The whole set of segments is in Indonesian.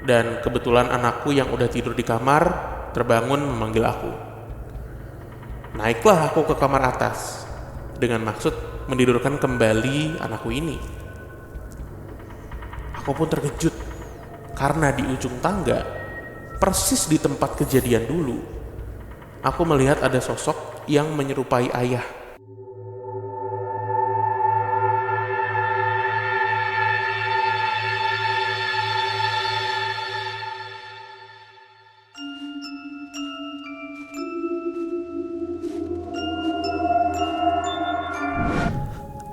Dan kebetulan anakku yang udah tidur di kamar terbangun memanggil aku. Naiklah aku ke kamar atas dengan maksud menidurkan kembali anakku ini. Aku pun terkejut karena di ujung tangga, persis di tempat kejadian dulu, aku melihat ada sosok yang menyerupai ayah.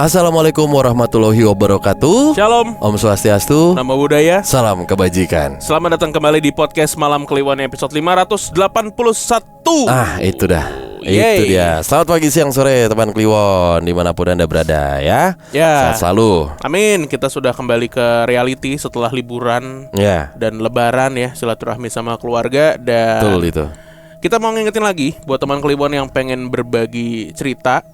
Assalamualaikum warahmatullahi wabarakatuh. Shalom, Om Swastiastu, nama budaya. salam kebajikan. Selamat datang kembali di podcast Malam Kliwon episode 581. Itu dah. Yeay. Itu dia. Selamat pagi, siang, sore teman Kliwon dimanapun Anda berada ya. Ya. Sehat selalu. Amin. Kita sudah kembali ke reality setelah liburan Ya. dan lebaran ya, silaturahmi sama keluarga. Dan Betul itu. kita mau ngingetin lagi buat teman Kliwon yang pengen berbagi cerita,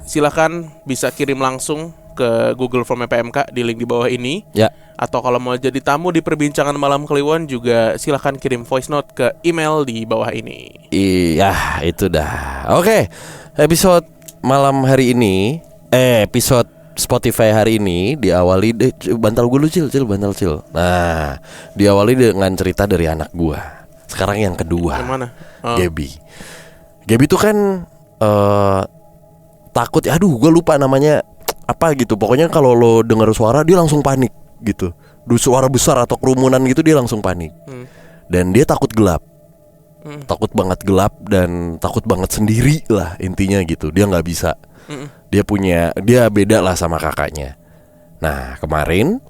silakan bisa kirim langsung ke Google Form PMK di link di bawah ini. Ya. Atau kalau mau jadi tamu di perbincangan Malam Kliwon juga silakan kirim voice note ke email di bawah ini. Iya, itu dah. Oke. Episode malam hari ini, episode Spotify hari ini diawali bantal gue lu cil. Nah, diawali dengan cerita dari anak gua. Sekarang yang kedua. Yang mana? Gaby tuh kan takut. Aduh, gue lupa namanya apa gitu. Pokoknya kalau lo dengar suara dia langsung panik gitu. Suara besar atau kerumunan gitu dia langsung panik. Dan dia takut gelap. Takut banget gelap dan takut banget sendiri lah intinya gitu. Dia nggak bisa. Dia beda lah sama kakaknya. Nah, kemarin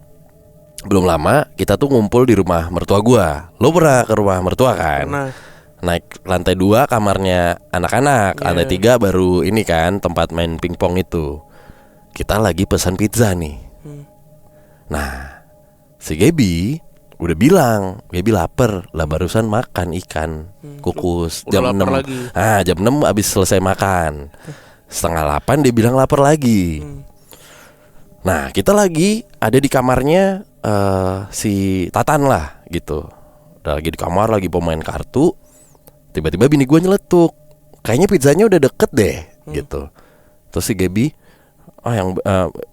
belum lama kita tuh ngumpul di rumah mertua gua. Lo pernah ke rumah mertua kan? Pernah. Naik lantai 2 kamarnya anak-anak, lantai 3 baru ini kan tempat main pingpong itu. Kita lagi pesan pizza nih. Nah, si Gaby udah bilang, Gaby lapar lah, barusan makan ikan kukus udah jam lapar 6. lagi. Jam 6 abis selesai makan. Setengah 8 dia bilang lapar lagi. Nah, kita lagi ada di kamarnya si Tatan lah gitu. Udah lagi di kamar, lagi pemain kartu. Tiba-tiba bini gue nyeletuk, kayaknya pizzanya udah deket deh gitu. Terus si Gaby,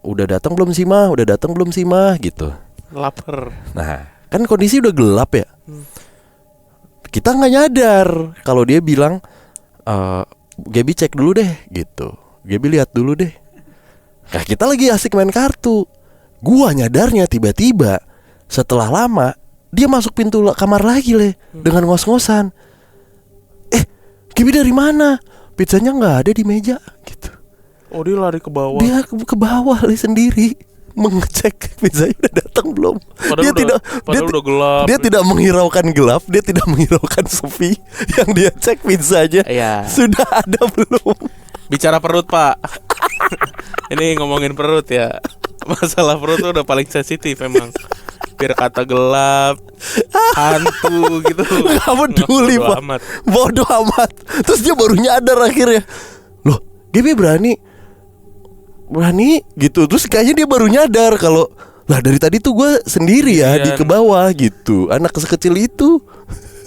udah datang belum sih mah gitu. Lapar. Nah, kan kondisi udah gelap ya. Kita nggak nyadar kalau dia bilang, Gaby cek dulu deh gitu. Gaby lihat dulu deh. Nah, kita lagi asik main kartu. Gua nyadarnya tiba-tiba setelah lama dia masuk pintu kamar lagi dengan ngos-ngosan. Gaby dari mana? Pizzanya nggak ada di meja gitu. Oh, dia lari ke bawah. Dia ke bawah sendiri mengecek pizzanya udah datang belum. Padahal udah gelap. Dia tidak menghiraukan gelap, dia tidak menghiraukan sepi. Yang dia cek pizzanya sudah ada belum. Bicara perut, Pak. Ini ngomongin perut ya. Masalah perut tuh udah paling sensitif emang. Biar kata gelap, hantu gitu, Gak peduli Pak, bodoh amat. Terus dia baru nyadar akhirnya, loh Gaby berani gitu. Terus kayaknya dia baru nyadar kalau, lah dari tadi tuh gue sendiri ya di ke bawah gitu. Anak sekecil itu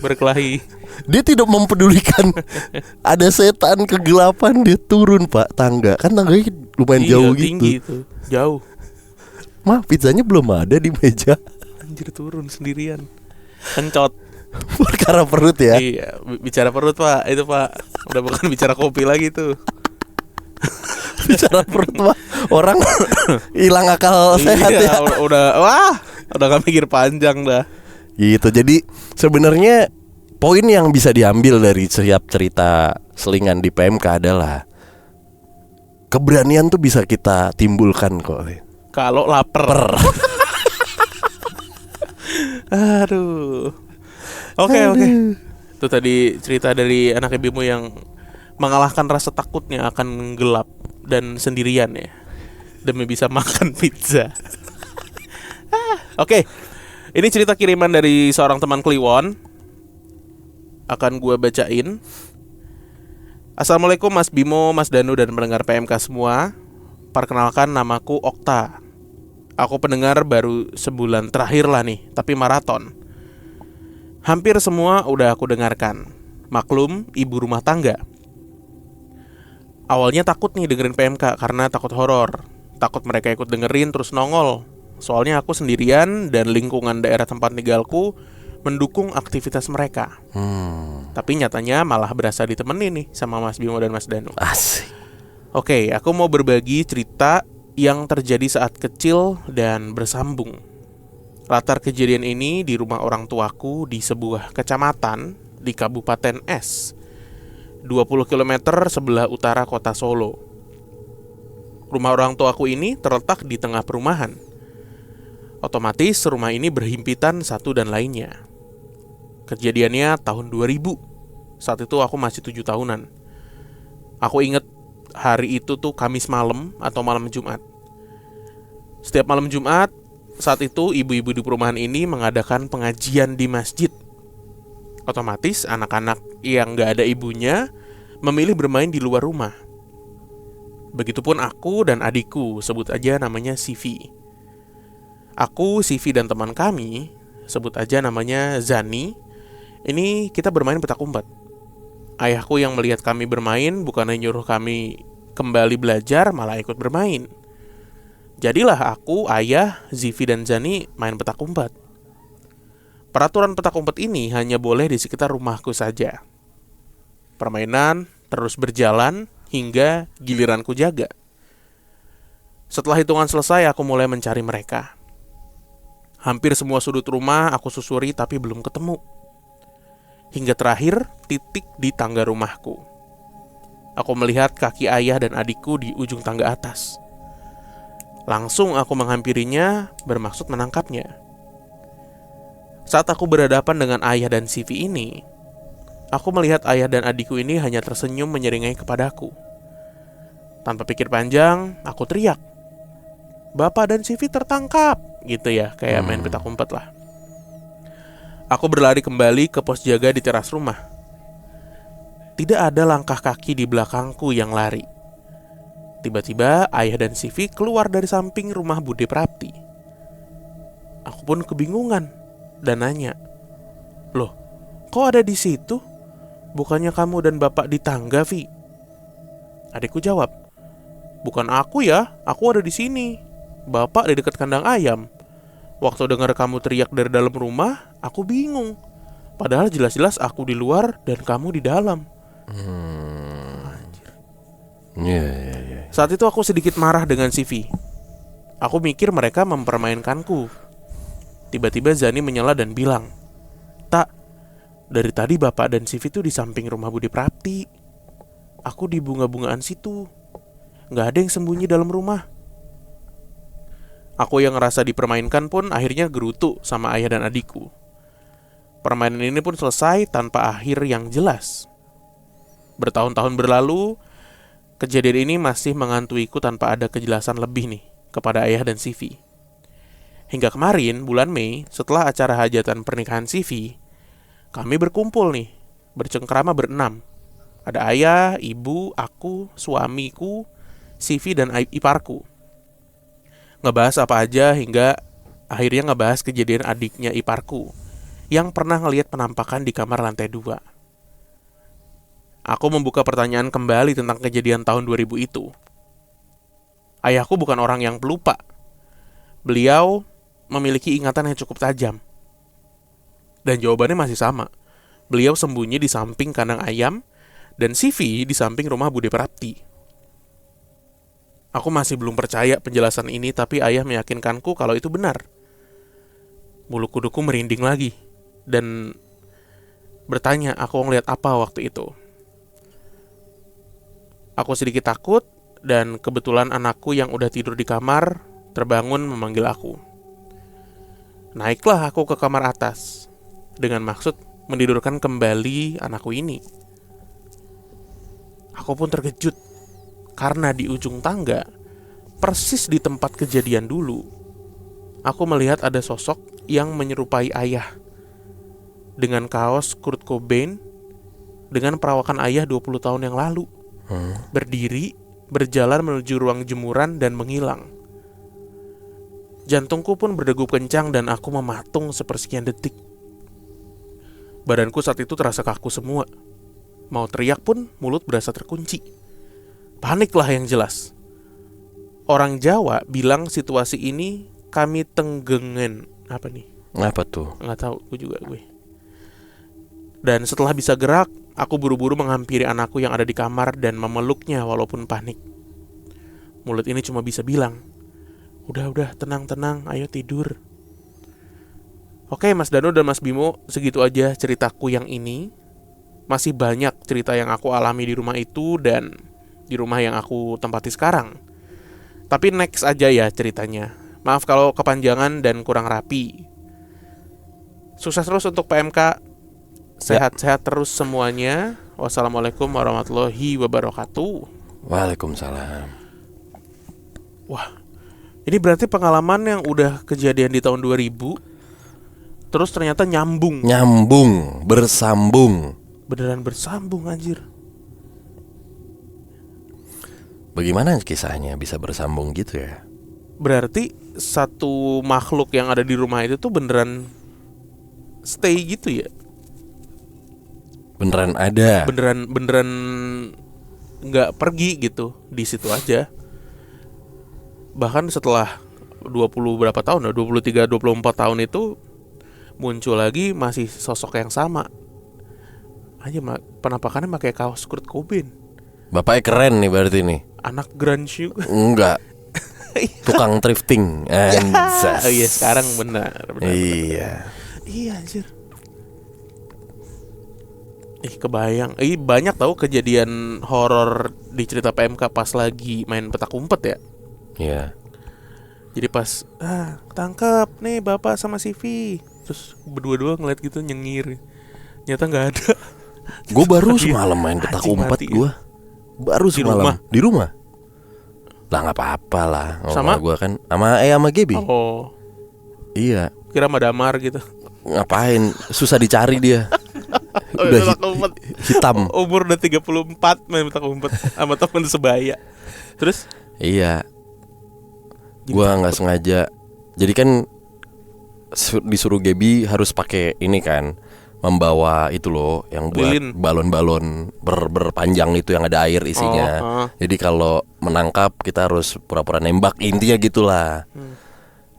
berkelahi. Dia tidak mempedulikan ada setan, kegelapan. Dia turun Pak tangga. Kan tangganya lumayan jauh tinggi gitu. Jauh. Mah pizzanya belum ada di meja. Anjir, turun sendirian. Kencot. Perkara perut ya. Iya, bicara perut Pak. Itu Pak, udah bukan bicara kopi lagi tuh. Bicara perut Pak, orang hilang akal sehat ya. Udah gak mikir panjang dah. Gitu. Jadi sebenarnya poin yang bisa diambil dari setiap cerita selingan di PMK adalah keberanian tuh bisa kita timbulkan kok kalau lapar. Aduh. Oke. Itu tadi cerita dari anak ibumu yang mengalahkan rasa takutnya akan gelap dan sendirian ya, demi bisa makan pizza. Oke. Ini cerita kiriman dari seorang teman Kliwon. Akan gue bacain. Assalamualaikum Mas Bimo, Mas Danu dan pendengar PMK semua. Perkenalkan, namaku Okta. Aku pendengar baru sebulan terakhir lah nih, tapi maraton. Hampir semua udah aku dengarkan. Maklum, ibu rumah tangga. Awalnya takut nih dengerin PMK karena takut horor. Takut mereka ikut dengerin terus nongol. Soalnya aku sendirian dan lingkungan daerah tempat tinggalku mendukung aktivitas mereka. Tapi nyatanya malah berasa ditemenin nih sama Mas Bimo dan Mas Danu. Asik. Oke, aku mau berbagi cerita yang terjadi saat kecil dan bersambung. Latar kejadian ini di rumah orang tuaku di sebuah kecamatan di Kabupaten Es, 20 km sebelah utara kota Solo. Rumah orang tuaku ini terletak di tengah perumahan. Otomatis rumah ini berhimpitan satu dan lainnya. Kejadiannya tahun 2000. Saat itu aku masih 7 tahunan. Aku inget hari itu tuh Kamis malam atau malam Jumat. Setiap malam Jumat, saat itu ibu-ibu di perumahan ini mengadakan pengajian di masjid. Otomatis anak-anak yang gak ada ibunya memilih bermain di luar rumah. Begitupun aku dan adikku, sebut aja namanya Sivi. Aku, Sivi dan teman kami, sebut aja namanya Zani. Ini kita bermain petak umpet. Ayahku yang melihat kami bermain bukannya nyuruh kami kembali belajar, malah ikut bermain. Jadilah aku, ayah, Zivi dan Zani main petak umpet. Peraturan petak umpet ini hanya boleh di sekitar rumahku saja. Permainan terus berjalan hingga giliranku jaga. Setelah hitungan selesai, aku mulai mencari mereka. Hampir semua sudut rumah aku susuri tapi belum ketemu. Hingga terakhir titik di tangga rumahku. Aku melihat kaki ayah dan adikku di ujung tangga atas. Langsung aku menghampirinya bermaksud menangkapnya. Saat aku berhadapan dengan ayah dan Sivi ini, aku melihat ayah dan adikku ini hanya tersenyum menyeringai kepadaku. Tanpa pikir panjang, aku teriak, "Bapak dan Sivi tertangkap!" Gitu ya, kayak main petak umpet lah. Aku berlari kembali ke pos jaga di teras rumah. Tidak ada langkah kaki di belakangku yang lari. Tiba-tiba ayah dan Sivi keluar dari samping rumah Bude Prapti. Aku pun kebingungan dan nanya, "Loh, kok ada di situ? Bukannya kamu dan bapak di tangga, Vi?" Adikku jawab, "Bukan aku ya, aku ada di sini. Bapak di dekat kandang ayam. Waktu dengar kamu teriak dari dalam rumah, aku bingung. Padahal jelas-jelas aku di luar dan kamu di dalam." Anjir. Yeah. Saat itu aku sedikit marah dengan Sivi. Aku mikir mereka mempermainkanku. Tiba-tiba Zani menyela dan bilang, "Tak, dari tadi bapak dan Sivi tuh di samping rumah Budi Prapti. Aku di bunga-bungaan situ. Gak ada yang sembunyi dalam rumah." Aku yang ngerasa dipermainkan pun akhirnya gerutu sama ayah dan adikku. Permainan ini pun selesai tanpa akhir yang jelas. Bertahun-tahun berlalu, kejadian ini masih menghantuiku tanpa ada kejelasan lebih nih kepada ayah dan Sivi. Hingga kemarin, bulan Mei, setelah acara hajatan pernikahan Sivi, kami berkumpul nih, bercengkrama berenam. Ada ayah, ibu, aku, suamiku, Sivi dan iparku. Ngebahas apa aja hingga akhirnya ngebahas kejadian adiknya iparku yang pernah ngelihat penampakan di kamar lantai 2. Aku membuka pertanyaan kembali tentang kejadian tahun 2000 itu. Ayahku bukan orang yang pelupa. Beliau memiliki ingatan yang cukup tajam. Dan jawabannya masih sama. Beliau sembunyi di samping kandang ayam dan Sivi di samping rumah Bude Prapti. Aku masih belum percaya penjelasan ini, tapi ayah meyakinkanku kalau itu benar. Bulu kuduku merinding lagi dan bertanya aku ngeliat apa waktu itu. Aku sedikit takut dan kebetulan anakku yang udah tidur di kamar terbangun memanggil aku. Naiklah aku ke kamar atas dengan maksud menidurkan kembali anakku ini. Aku pun terkejut karena di ujung tangga, persis di tempat kejadian dulu, aku melihat ada sosok yang menyerupai ayah. Dengan kaos Kurt Cobain, dengan perawakan ayah 20 tahun yang lalu. Berdiri, berjalan menuju ruang jemuran dan menghilang. Jantungku pun berdegup kencang dan aku mematung sepersekian detik. Badanku saat itu terasa kaku semua. Mau teriak pun mulut berasa terkunci. Paniklah yang jelas. Orang Jawa bilang situasi ini kami tenggengen. Apa nih? Apa tuh? Nggak tahu, gue. Dan setelah bisa gerak, aku buru-buru menghampiri anakku yang ada di kamar dan memeluknya walaupun panik. Mulut ini cuma bisa bilang, udah, tenang, ayo tidur. Oke Mas Dano dan Mas Bimo, segitu aja ceritaku yang ini. Masih banyak cerita yang aku alami di rumah itu dan di rumah yang aku tempati sekarang. Tapi next aja ya ceritanya. Maaf kalau kepanjangan dan kurang rapi. Sukses terus untuk PMK. Sehat-sehat terus semuanya. Wassalamualaikum warahmatullahi wabarakatuh. Waalaikumsalam. Wah, ini berarti pengalaman yang udah kejadian di tahun 2000 terus ternyata nyambung, bersambung. Beneran bersambung anjir. Bagaimana kisahnya bisa bersambung gitu ya? Berarti satu makhluk yang ada di rumah itu tuh beneran stay gitu ya? Beneran ada. Beneran nggak pergi gitu, di situ aja. Bahkan setelah 20 berapa tahun, 23, 24 tahun itu muncul lagi masih sosok yang sama. Aja penampakannya pakai kaos Kurt Cobain. Bapaknya keren nih berarti nih. Anak grunge. Enggak. Tukang thrifting. Oh iya, sekarang benar. Iya. Iya anjir. Kebayang. Banyak tahu kejadian horor di cerita PMK pas lagi main petak umpet ya. Iya. Jadi pas tangkap nih bapak sama si V, terus berdua-dua ngeliat gitu nyengir. Nyata nggak ada. Gue baru semalam main petak umpet gue. Baru semalam di rumah. Lah nggak apa-apa lah. Sama gue kan sama Gaby. Oh. Iya. Kira sama Damar gitu. Ngapain? Susah dicari dia. Udah hitam. Umur udah 34 main petak umpet sama teman sebaya. Terus? Iya. Gua nggak sengaja. Jadi kan disuruh Gaby harus pakai ini kan, membawa itu loh yang buat lilin. Balon-balon berpanjang itu yang ada air isinya. Jadi kalau menangkap kita harus pura-pura nembak, intinya gitulah.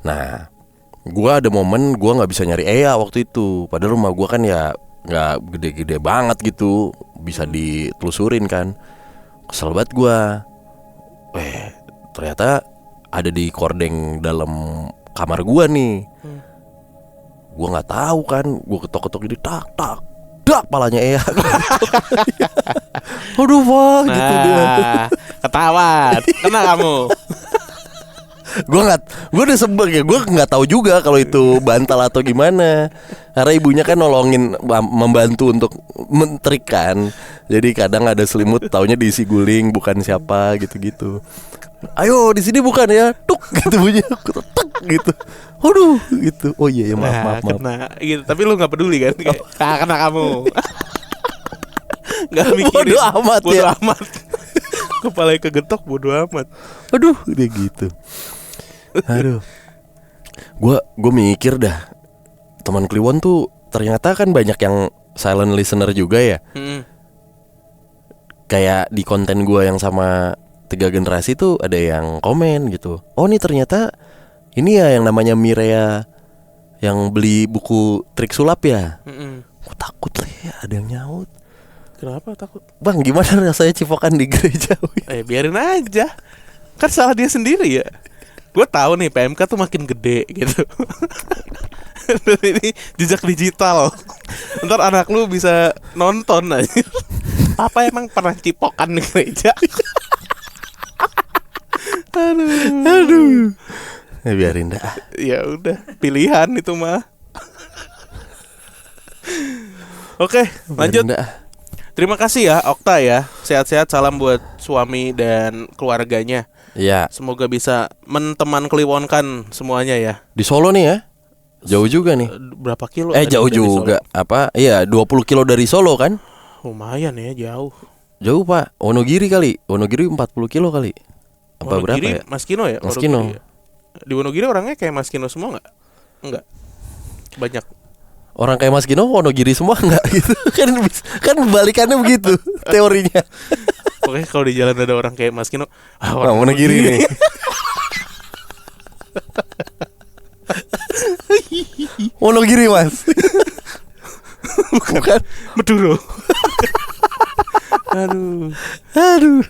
Nah, gua ada momen gua nggak bisa nyari Ea waktu itu. Padahal rumah gua kan ya nggak gede-gede banget gitu, bisa ditelusurin kan. Kesel banget gua. Ternyata ada di kordeng dalam kamar gua nih. Gua nggak tahu kan, gua ketok-ketok jadi dak palanya Ea. Aduh wah gitu dia. Ketawa, kena kamu. Gue udah sebel ya, gue nggak tahu juga kalau itu bantal atau gimana. Karena ibunya kan nolongin, membantu untuk mentrik kan. Jadi kadang ada selimut, taunya diisi guling, bukan siapa gitu-gitu. Ayo di sini bukan ya, tuk gitu bunyi, tuk gitu. Aduh gitu. Oh iya ya maaf. Kena gitu, tapi lu nggak peduli kan? Kena kamu. Nggak mikirin. Bodo amat. Kepalanya kegetok, bodo amat. Aduh dia gitu. Aduh, gue mikir dah, teman Kliwon tuh ternyata kan banyak yang silent listener juga ya. Kayak di konten gue yang sama 3 generasi tuh ada yang komen gitu. Oh nih ternyata ini ya yang namanya Mirea yang beli buku trik sulap ya. Gue takut lah ya ada yang nyaut. Kenapa takut? Bang gimana rasanya cipokan di gereja? Biarin aja, kan salah dia sendiri ya. Gue tahu nih PMK tuh makin gede gitu. Ini jejak digital. Ntar anak lu bisa nonton aja. Papa emang pernah cipokan di gereja. Aduh. Biarin dah. Ya udah, pilihan itu mah. Oke, lanjut. Terima kasih ya Okta ya. Sehat-sehat, salam buat suami dan keluarganya. Iya. Semoga bisa menteman Kliwonkan semuanya ya. Di Solo nih ya. Jauh juga nih. Berapa kilo? Jauh juga. Apa? Iya, 20 kilo dari Solo kan? Lumayan ya, jauh. Jauh, Pak. Wonogiri kali. Wonogiri 40 kilo kali. Apa Wonogiri, berapa ya? Mas Kino ya? Mas Kino. Di Wonogiri orangnya kayak Mas Kino semua enggak? Enggak. Banyak. Orang kayak Mas Gino Wonogiri semua nggak gitu? Kan balikannya begitu teorinya. Oke, kalau di jalan ada orang kayak Mas Kino, Wonogiri nih. Wonogiri Mas. Bukan Maduro. Aduh.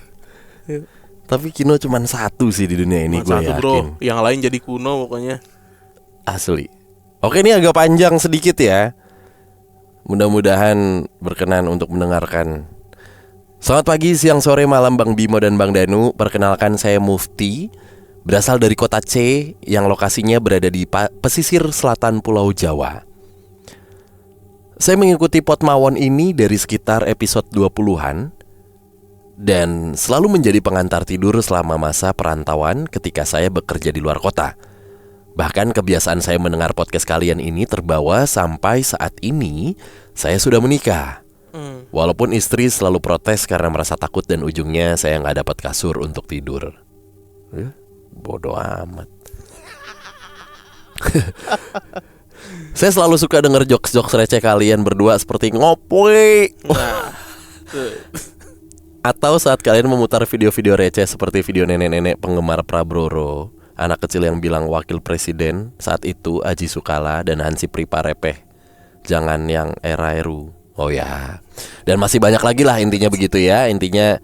Tapi Kino cuma satu sih di dunia ini, gue Satu yakin. bro, yang lain jadi kuno pokoknya. Asli. Oke, ini agak panjang sedikit ya. Mudah-mudahan berkenan untuk mendengarkan. Selamat pagi, siang, sore, malam Bang Bimo dan Bang Danu. Perkenalkan, saya Mufti, berasal dari kota C yang lokasinya berada di pesisir selatan Pulau Jawa. Saya mengikuti Potmawon ini dari sekitar episode 20-an dan selalu menjadi pengantar tidur selama masa perantauan ketika saya bekerja di luar kota. Bahkan kebiasaan saya mendengar podcast kalian ini terbawa sampai saat ini saya sudah menikah. Walaupun istri selalu protes karena merasa takut dan ujungnya saya nggak dapat kasur untuk tidur. Bodoh amat. Saya selalu suka denger jokes-jokes receh kalian berdua seperti ngopi. Atau saat kalian memutar video-video receh seperti video nenek-nenek penggemar Prabroro, anak kecil yang bilang wakil presiden saat itu Aji Sukala dan Hansi Priparepeh, jangan yang era eru. Oh ya. Dan masih banyak lagi lah, intinya begitu ya. Intinya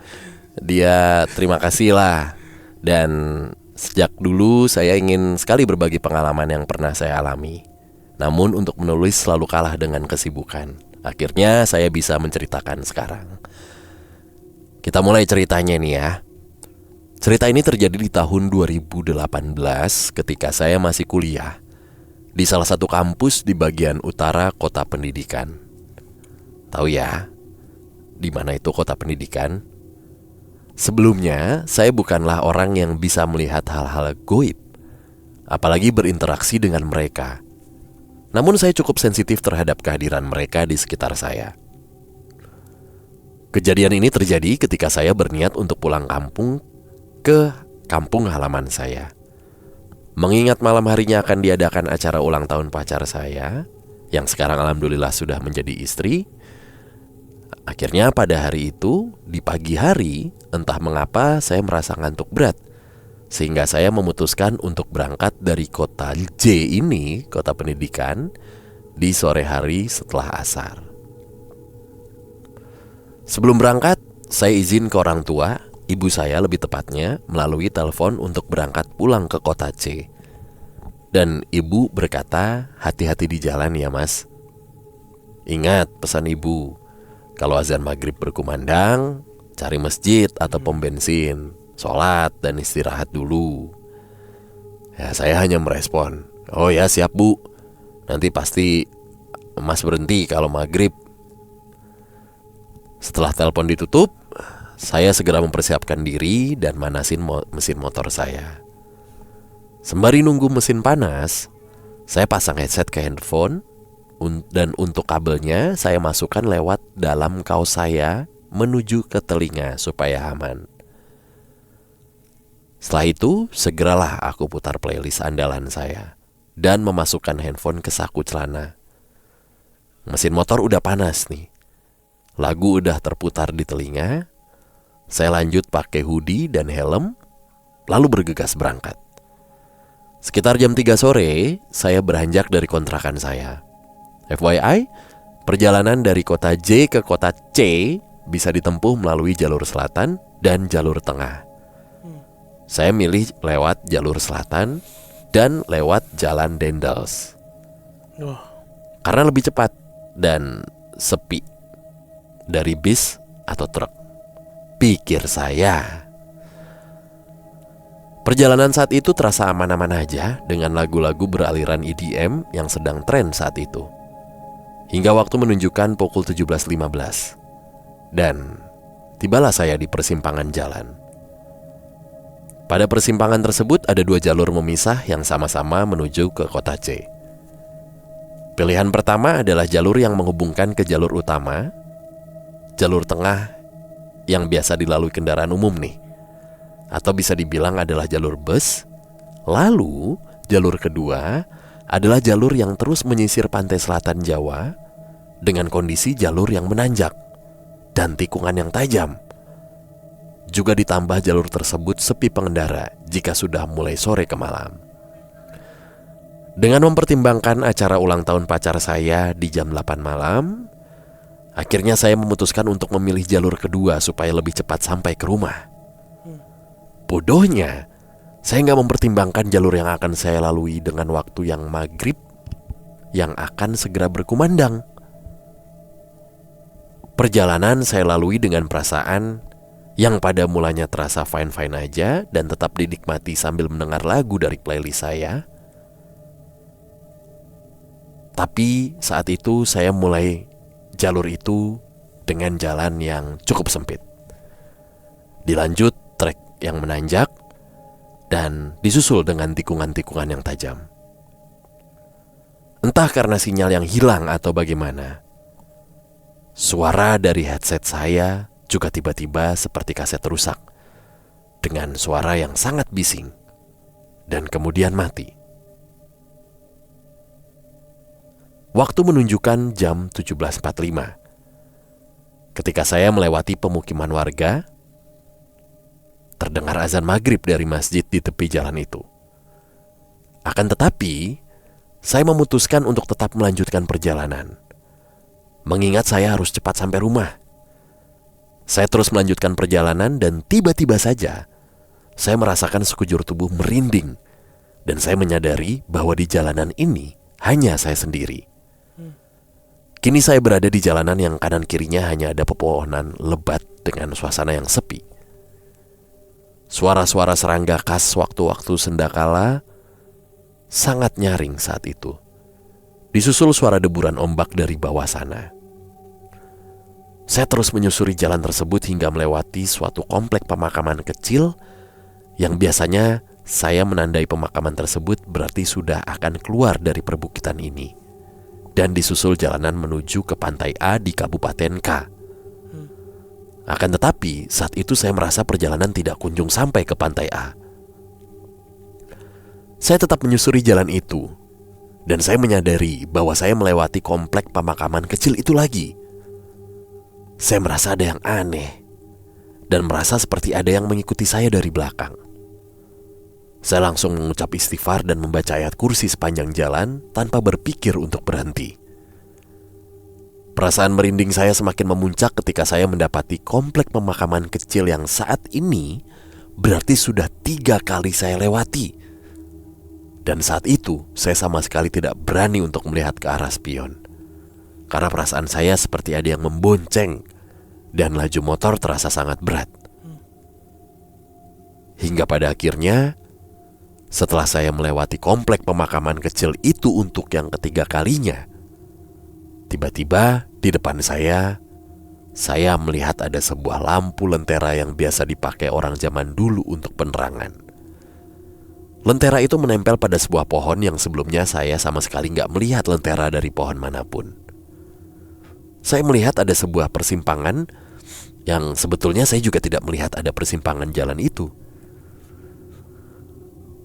dia terima kasih lah. Dan sejak dulu saya ingin sekali berbagi pengalaman yang pernah saya alami. Namun untuk menulis selalu kalah dengan kesibukan. Akhirnya saya bisa menceritakan sekarang. Kita mulai ceritanya nih ya. Cerita ini terjadi di tahun 2018 ketika saya masih kuliah di salah satu kampus di bagian utara kota pendidikan. Tahu ya, di mana itu kota pendidikan? Sebelumnya, saya bukanlah orang yang bisa melihat hal-hal goib, apalagi berinteraksi dengan mereka. Namun saya cukup sensitif terhadap kehadiran mereka di sekitar saya. Kejadian ini terjadi ketika saya berniat untuk pulang kampung ke kampung halaman saya. Mengingat malam harinya akan diadakan acara ulang tahun pacar saya, yang sekarang alhamdulillah sudah menjadi istri. Akhirnya pada hari itu, di pagi hari, entah mengapa saya merasa ngantuk berat. Sehingga saya memutuskan untuk berangkat dari kota J ini, kota pendidikan, di sore hari setelah asar. Sebelum berangkat, saya izin ke orang tua, ibu saya lebih tepatnya, melalui telepon untuk berangkat pulang ke kota C. Dan ibu berkata, hati-hati di jalan ya mas. Ingat pesan ibu, kalau azan maghrib berkumandang, cari masjid atau pom bensin, sholat dan istirahat dulu. Ya, saya hanya merespon, oh ya siap bu, nanti pasti mas berhenti kalau maghrib. Setelah telepon ditutup, saya segera mempersiapkan diri dan manasin mesin motor saya. Sembari nunggu mesin panas, saya pasang headset ke handphone, dan untuk kabelnya saya masukkan lewat dalam kaos saya menuju ke telinga supaya aman. Setelah itu, segeralah aku putar playlist andalan saya dan memasukkan handphone ke saku celana. Mesin motor udah panas nih. Lagu udah terputar di telinga. Saya lanjut pakai hoodie dan helm, lalu bergegas berangkat. Sekitar jam 3 sore, saya beranjak dari kontrakan saya. FYI, perjalanan dari kota J ke kota C bisa ditempuh melalui jalur selatan dan jalur tengah. Saya milih lewat jalur selatan dan lewat jalan Dendels. Karena lebih cepat dan sepi dari bis atau truk, pikir saya. Perjalanan saat itu terasa aman-aman aja dengan lagu-lagu beraliran EDM yang sedang tren saat itu. Hingga waktu menunjukkan pukul 17.15. Dan tibalah saya di persimpangan jalan. Pada persimpangan tersebut ada 2 jalur memisah yang sama-sama menuju ke kota C. Pilihan pertama adalah jalur yang menghubungkan ke jalur utama, jalur tengah yang biasa dilalui kendaraan umum nih, atau bisa dibilang adalah jalur bus. Lalu jalur kedua adalah jalur yang terus menyisir pantai selatan Jawa dengan kondisi jalur yang menanjak dan tikungan yang tajam. Juga ditambah jalur tersebut sepi pengendara jika sudah mulai sore ke malam. Dengan mempertimbangkan acara ulang tahun pacar saya di jam 8 malam, akhirnya saya memutuskan untuk memilih jalur kedua supaya lebih cepat sampai ke rumah. Bodohnya, saya nggak mempertimbangkan jalur yang akan saya lalui dengan waktu yang maghrib yang akan segera berkumandang. Perjalanan saya lalui dengan perasaan yang pada mulanya terasa fine-fine aja dan tetap dinikmati sambil mendengar lagu dari playlist saya. Tapi saat itu saya mulai jalur itu dengan jalan yang cukup sempit. Dilanjut trek yang menanjak dan disusul dengan tikungan-tikungan yang tajam. Entah karena sinyal yang hilang atau bagaimana, suara dari headset saya juga tiba-tiba seperti kaset rusak dengan suara yang sangat bising dan kemudian mati. Waktu menunjukkan jam 17.45. Ketika saya melewati pemukiman warga, terdengar azan maghrib dari masjid di tepi jalan itu. Akan tetapi, saya memutuskan untuk tetap melanjutkan perjalanan, mengingat saya harus cepat sampai rumah. Saya terus melanjutkan perjalanan dan tiba-tiba saja, saya merasakan sekujur tubuh merinding dan saya menyadari bahwa di jalanan ini hanya saya sendiri. Kini saya berada di jalanan yang kanan kirinya hanya ada pepohonan lebat dengan suasana yang sepi. Suara-suara serangga khas waktu-waktu sendakala sangat nyaring saat itu. Disusul suara deburan ombak dari bawah sana. Saya terus menyusuri jalan tersebut hingga melewati suatu komplek pemakaman kecil yang biasanya saya menandai pemakaman tersebut berarti sudah akan keluar dari perbukitan ini. Dan disusul jalanan menuju ke pantai A di Kabupaten K. Akan tetapi saat itu saya merasa perjalanan tidak kunjung sampai ke pantai A. Saya tetap menyusuri jalan itu dan saya menyadari bahwa saya melewati komplek pemakaman kecil itu lagi. Saya merasa ada yang aneh dan merasa seperti ada yang mengikuti saya dari belakang. Saya langsung mengucap istighfar dan membaca ayat kursi sepanjang jalan tanpa berpikir untuk berhenti. Perasaan merinding saya semakin memuncak ketika saya mendapati komplek pemakaman kecil yang saat ini berarti sudah 3 kali saya lewati. Dan saat itu saya sama sekali tidak berani untuk melihat ke arah spion, karena perasaan saya seperti ada yang membonceng dan laju motor terasa sangat berat. Hingga pada akhirnya, setelah saya melewati komplek pemakaman kecil itu untuk yang ketiga kalinya, tiba-tiba di depan saya melihat ada sebuah lampu lentera yang biasa dipakai orang zaman dulu untuk penerangan. Lentera itu menempel pada sebuah pohon yang sebelumnya saya sama sekali nggak melihat lentera dari pohon manapun. Saya melihat ada sebuah persimpangan yang sebetulnya saya juga tidak melihat ada persimpangan jalan itu.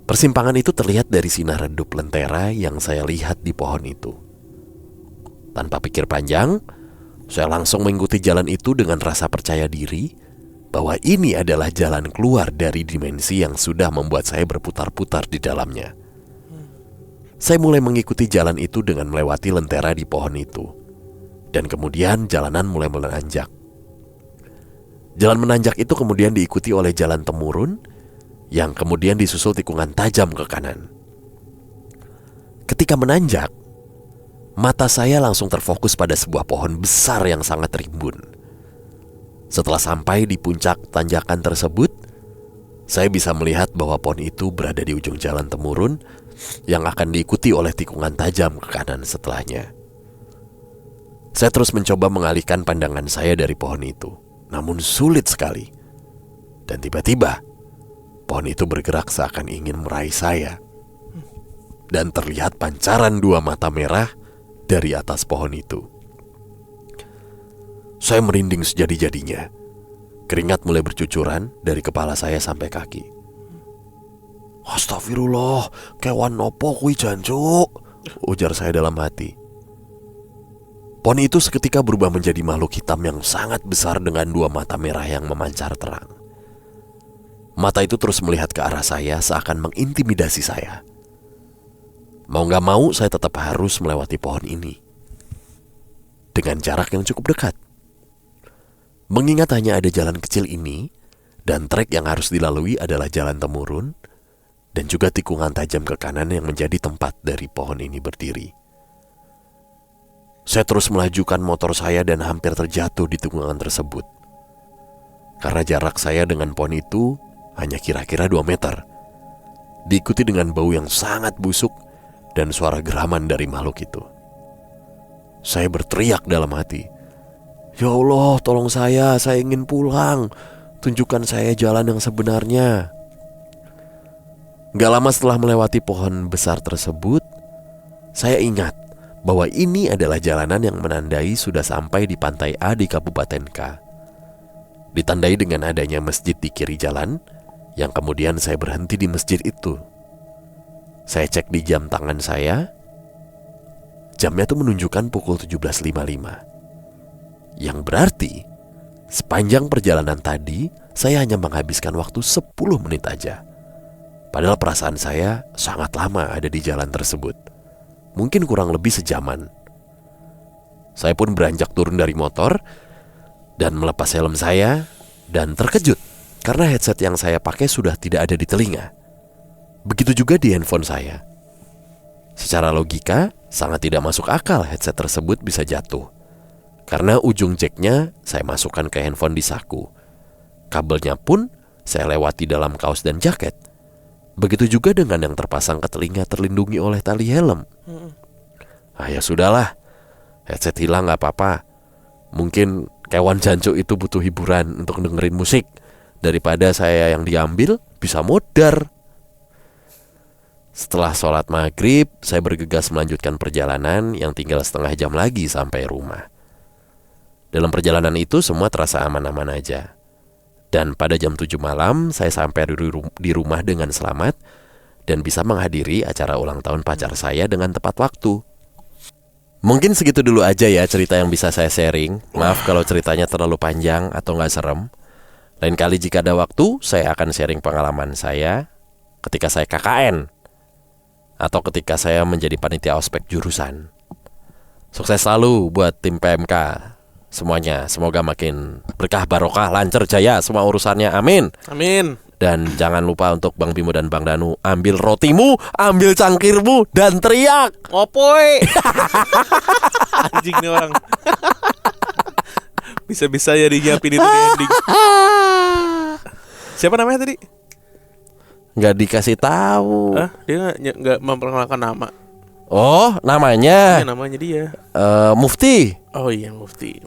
Persimpangan itu terlihat dari sinar redup lentera yang saya lihat di pohon itu. Tanpa pikir panjang, saya langsung mengikuti jalan itu dengan rasa percaya diri bahwa ini adalah jalan keluar dari dimensi yang sudah membuat saya berputar-putar di dalamnya. Saya mulai mengikuti jalan itu dengan melewati lentera di pohon itu. Dan kemudian jalanan mulai menanjak. Jalan menanjak itu kemudian diikuti oleh jalan temurun yang kemudian disusul tikungan tajam ke kanan. Ketika menanjak, mata saya langsung terfokus pada sebuah pohon besar yang sangat rimbun. Setelah sampai di puncak tanjakan tersebut, saya bisa melihat bahwa pohon itu berada di ujung jalan temurun yang akan diikuti oleh tikungan tajam ke kanan setelahnya. Saya terus mencoba mengalihkan pandangan saya dari pohon itu, namun sulit sekali. Dan tiba-tiba, pohon itu bergerak seakan ingin meraih saya. Dan terlihat pancaran 2 mata merah dari atas pohon itu. Saya merinding sejadi-jadinya. Keringat mulai bercucuran dari kepala saya sampai kaki. Astagfirullah, kewan nopo kuwi jancuk, ujar saya dalam hati. Pohon itu seketika berubah menjadi makhluk hitam yang sangat besar dengan 2 mata merah yang memancar terang. Mata itu terus melihat ke arah saya seakan mengintimidasi saya. Mau gak mau saya tetap harus melewati pohon ini dengan jarak yang cukup dekat. Mengingat hanya ada jalan kecil ini dan trek yang harus dilalui adalah jalan temurun dan juga tikungan tajam ke kanan yang menjadi tempat dari pohon ini berdiri. Saya terus melajukan motor saya dan hampir terjatuh di tikungan tersebut. Karena jarak saya dengan pohon itu hanya kira-kira 2 meter. Diikuti dengan bau yang sangat busuk dan suara geraman dari makhluk itu. Saya berteriak dalam hati, "Ya Allah, tolong saya ingin pulang. Tunjukkan saya jalan yang sebenarnya." Gak lama setelah melewati pohon besar tersebut, saya ingat bahwa ini adalah jalanan yang menandai sudah sampai di pantai A di Kabupaten K. Ditandai dengan adanya masjid di kiri jalan, yang kemudian saya berhenti di masjid itu. Saya cek di jam tangan saya, jamnya tuh menunjukkan pukul 17.55. Yang berarti, sepanjang perjalanan tadi, saya hanya menghabiskan waktu 10 menit aja. Padahal perasaan saya sangat lama ada di jalan tersebut. Mungkin kurang lebih sejaman. Saya pun beranjak turun dari motor dan melepas helm saya dan terkejut karena headset yang saya pakai sudah tidak ada di telinga. Begitu juga di handphone saya. Secara logika, sangat tidak masuk akal headset tersebut bisa jatuh. Karena ujung jacknya saya masukkan ke handphone di saku. Kabelnya pun saya lewati dalam kaos dan jaket. Begitu juga dengan yang terpasang ke telinga terlindungi oleh tali helm. Ya sudahlah, headset hilang gak apa-apa. Mungkin kewan jancuk itu butuh hiburan untuk dengerin musik. Daripada saya yang diambil, bisa modar. Setelah sholat maghrib, saya bergegas melanjutkan perjalanan yang tinggal setengah jam lagi sampai rumah. Dalam perjalanan itu semua terasa aman-aman aja. Dan pada jam 7 malam saya sampai di rumah dengan selamat dan bisa menghadiri acara ulang tahun pacar saya dengan tepat waktu. Mungkin segitu dulu aja ya cerita yang bisa saya sharing. Maaf kalau ceritanya terlalu panjang atau gak serem. Lain kali jika ada waktu, saya akan sharing pengalaman saya ketika saya KKN atau ketika saya menjadi panitia ospek jurusan. Sukses selalu buat tim PMK semuanya, semoga makin berkah, barokah, lancar, jaya semua urusannya, amin. Amin. Dan jangan lupa untuk Bang Bimo dan Bang Danu, ambil rotimu, ambil cangkirmu, dan teriak Opoy. Anjing nih orang. Bisa-bisa ya dinyiapin itu di ending. Siapa namanya tadi? Gak dikasih tahu. Dia gak memperkenalkan nama. Oh, namanya? Iya, namanya dia. Mufti. Oh iya, Mufti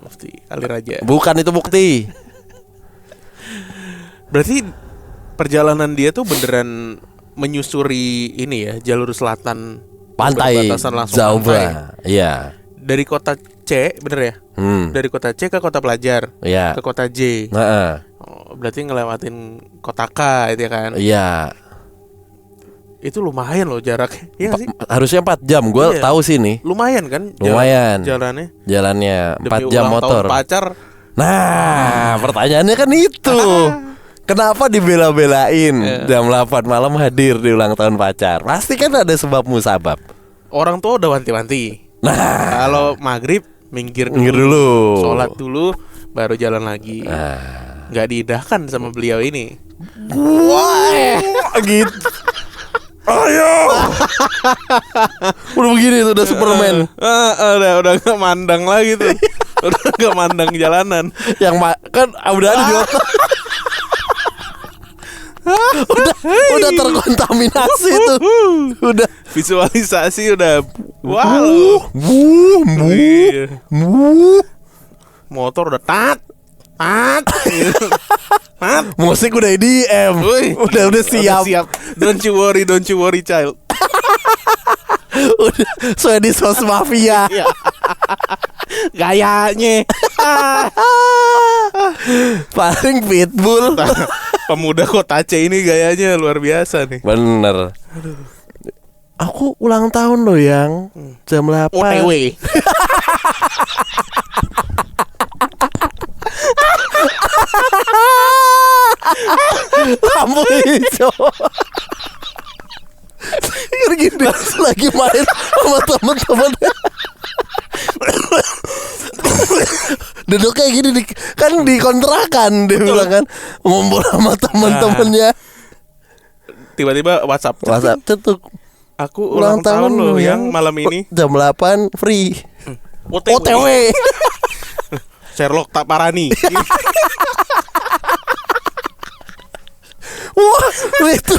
Ali Raja. Bukan, itu Mukti. Berarti perjalanan dia tuh beneran menyusuri ini ya, jalur selatan pantai Jawa. Iya. Dari kota C, bener ya? Dari kota C ke kota pelajar. Iya. Ke kota J. Oh, berarti ngelewatin kota K itu ya kan? Iya. Itu lumayan loh jaraknya. Iya gak sih? Harusnya 4 jam, gue tahu sih nih. Lumayan kan? Lumayan. Jalannya 4 jam motor. Pacar. Nah, pertanyaannya kan itu. Kenapa dibela-belain jam 8 malam hadir di ulang tahun pacar? Pasti kan ada sebab musabab. Orang tua udah wanti-wanti. Nah, kalau maghrib minggir dulu. Sholat dulu, baru jalan lagi. Gak diindahkan sama beliau ini. Wah, gitu. Ayo. Udah begini tuh, udah Superman. Udah gak mandang lagi tuh. Udah gak mandang jalanan. Yang kan udah ada di otak. udah terkontaminasi tuh. Udah visualisasi udah. Wow. Motor udah tat. Musik udah EDM. Udah siap. Don't you worry child. Udah Swedish House Mafia. Gayanya paling Pitbull. Pemuda kota C ini gayanya luar biasa nih. Bener. Aku ulang tahun loh yang jam 8. OTW. Lampu hijau. Gini lagi main sama temen-temennya. Duduk kayak gini kan di kontrakan dia bilang kan ngumpul sama temen-temennya. Tiba-tiba WhatsApp cetuk. Aku ulang tahun loh yang malam ini jam 8 free. OTW. Sherlock tak parani. Wah, itu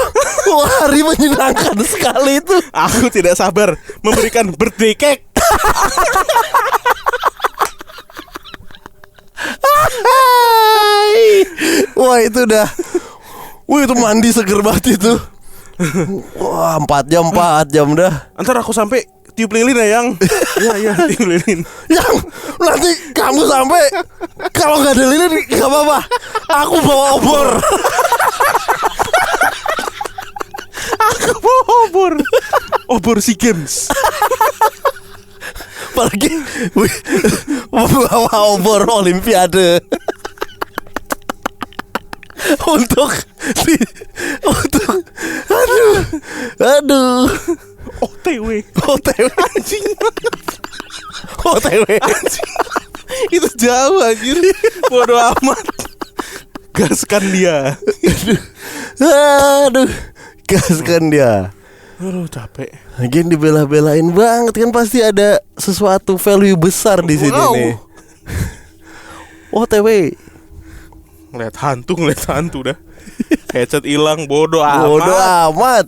hari menyenangkan sekali itu. Aku tidak sabar memberikan birthday cake. Wah, itu udah. Wah, itu mandi seger banget itu. Wah, 4 jam dah. Antar aku sampai tiup lilin ya yang. Iya tiup lilin. Yang nanti kamu sampai kalau nggak ada lilin nggak apa-apa. Aku bawa obor. Aku bawa obor. Obor SEA Games. Apalagi bawa obor Olimpiade. Untuk aduh OTW anjing. OTW anjing. Itu jauh anjir. Bodoh amat. Gaskan dia. Aduh gaskan dia. Aduh capek. Lagian dibela-belain banget kan, pasti ada sesuatu value besar di sini nih. OTW. Ngeliat hantu dah. Headset hilang, bodoh amat. Bodoh amat.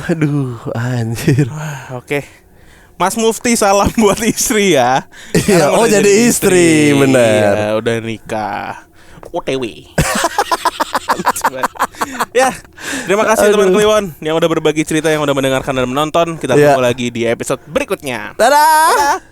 Aduh, anjir. Oke. Mas Mufti salam buat istri ya. Iya, Sekarang oh udah jadi istri, benar. Ya, udah nikah. OTW. Ya, terima kasih teman Kliwon yang udah berbagi cerita, yang udah mendengarkan dan menonton. Kita ketemu lagi di episode berikutnya. Dadah.